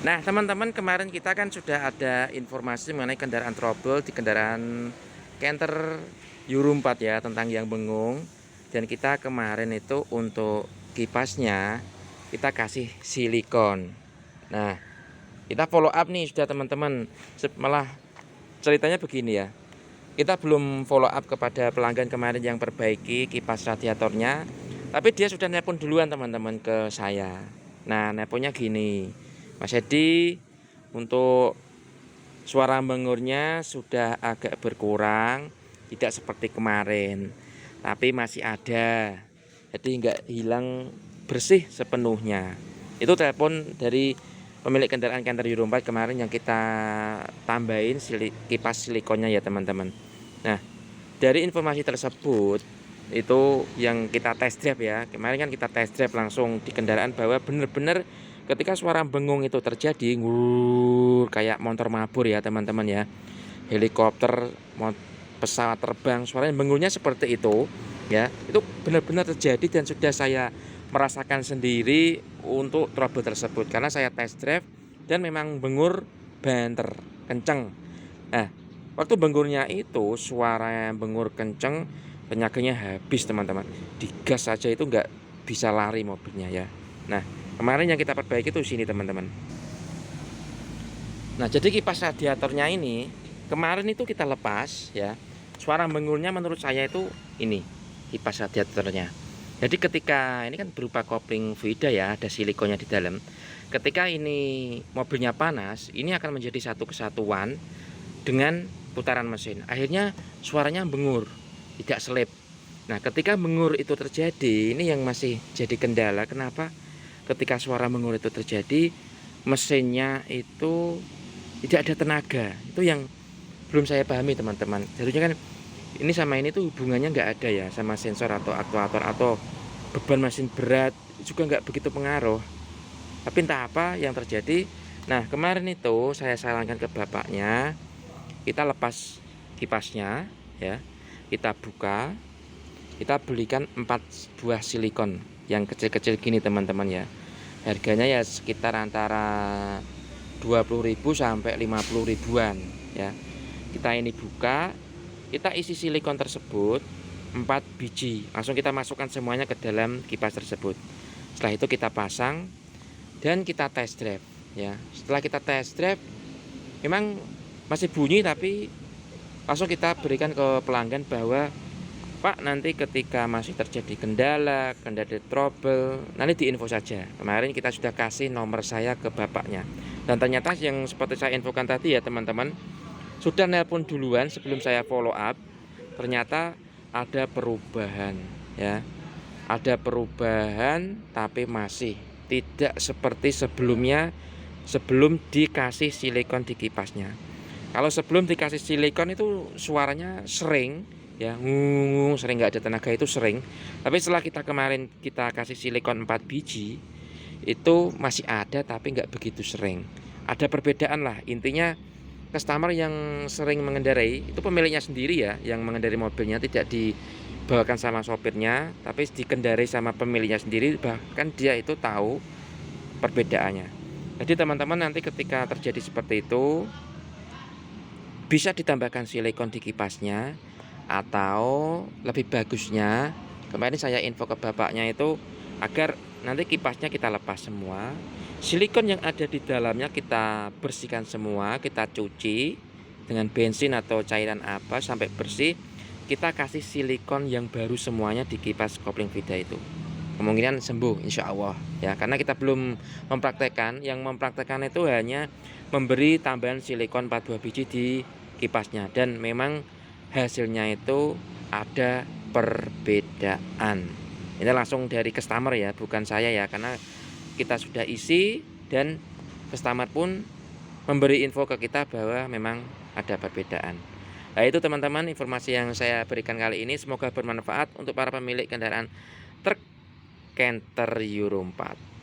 Nah, teman-teman, kemarin kita kan sudah ada informasi mengenai kendaraan trouble di kendaraan Canter Euro 4 ya, tentang yang bengung. Dan kita kemarin itu untuk kipasnya kita kasih silikon. Nah, kita follow up nih sudah teman-teman. Malah ceritanya begini ya. Kita belum follow up kepada pelanggan kemarin yang perbaiki kipas radiatornya, tapi dia sudah nelpon duluan teman-teman ke saya. Nah, nelponnya gini, Mas Edi, untuk suara bengurnya sudah agak berkurang, tidak seperti kemarin, tapi masih ada, jadi nggak hilang bersih sepenuhnya. Itu telepon dari pemilik kendaraan Canter Euro 4 kemarin yang kita tambahin kipas silikonnya ya teman-teman. Nah, dari informasi tersebut itu yang kita test drive ya. Kemarin kan kita test drive langsung di kendaraan bahwa benar-benar ketika suara bengung itu terjadi, kayak motor mabur ya teman-teman ya. Helikopter, pesawat terbang, suaranya bengungnya seperti itu ya. Itu benar-benar terjadi dan sudah saya merasakan sendiri untuk trouble tersebut karena saya test drive dan memang bengur banter kenceng. Nah, waktu bengurnya itu suara bengur kenceng, tenaganya habis teman-teman. Digas saja itu nggak bisa lari mobilnya ya. Nah, kemarin yang kita perbaiki itu sini teman-teman. Nah, jadi kipas radiatornya ini kemarin itu kita lepas ya. Suara bengurnya menurut saya itu ini kipas radiatornya. Jadi ketika ini kan berupa kopling Vida ya, ada silikonnya di dalam. Ketika ini mobilnya panas, ini akan menjadi satu kesatuan dengan putaran mesin. Akhirnya suaranya bengur, tidak selip. Nah, ketika bengur itu terjadi, ini yang masih jadi kendala. Kenapa? Ketika suara bengur itu terjadi, mesinnya itu tidak ada tenaga. Itu yang belum saya pahami teman-teman. Harusnya kan ini sama ini tuh hubungannya nggak ada ya sama sensor atau aktuator atau beban mesin berat juga nggak begitu pengaruh. Tapi entah apa yang terjadi. Nah, kemarin itu saya sarankan ke bapaknya, kita lepas kipasnya ya, kita buka, kita belikan 4 buah silikon yang kecil-kecil gini teman-teman ya. Harganya ya sekitar antara 20.000 sampai 50 ribuan ya. Kita ini buka, kita isi silikon tersebut 4 biji, langsung kita masukkan semuanya ke dalam kipas tersebut. Setelah itu kita pasang dan kita test drive ya. Setelah kita test drive memang masih bunyi, tapi langsung kita berikan ke pelanggan bahwa Pak, nanti ketika masih terjadi kendala trouble, nanti diinfo saja. Kemarin kita sudah kasih nomor saya ke bapaknya. Dan ternyata yang seperti saya infokan tadi ya teman-teman, sudah nelpon duluan sebelum saya follow up. Ternyata ada perubahan ya. Ada perubahan tapi masih tidak seperti sebelumnya sebelum dikasih silikon di kipasnya. Kalau sebelum dikasih silikon itu suaranya sering ya, sering nggak ada tenaga itu sering. Tapi setelah kemarin kita kasih silikon 4 biji itu masih ada tapi nggak begitu sering. Ada perbedaan lah. Intinya customer yang sering mengendarai itu pemiliknya sendiri ya, yang mengendarai mobilnya tidak dibawakan sama sopirnya, tapi dikendarai sama pemiliknya sendiri, bahkan dia itu tahu perbedaannya. Jadi teman-teman nanti ketika terjadi seperti itu bisa ditambahkan silikon di kipasnya, atau lebih bagusnya kemarin saya info ke bapaknya itu agar nanti kipasnya kita lepas semua, silikon yang ada di dalamnya kita bersihkan semua, kita cuci dengan bensin atau cairan apa sampai bersih, kita kasih silikon yang baru semuanya di kipas kopling Vida itu. Kemungkinan sembuh insya Allah ya, karena kita belum mempraktekkan. Yang mempraktekkan itu hanya memberi tambahan silikon 4 buah biji di kipasnya, dan memang hasilnya itu ada perbedaan. Ini langsung dari customer ya, bukan saya ya, karena kita sudah isi dan customer pun memberi info ke kita bahwa memang ada perbedaan. Nah, itu teman-teman informasi yang saya berikan kali ini, semoga bermanfaat untuk para pemilik kendaraan truk Canter Euro 4.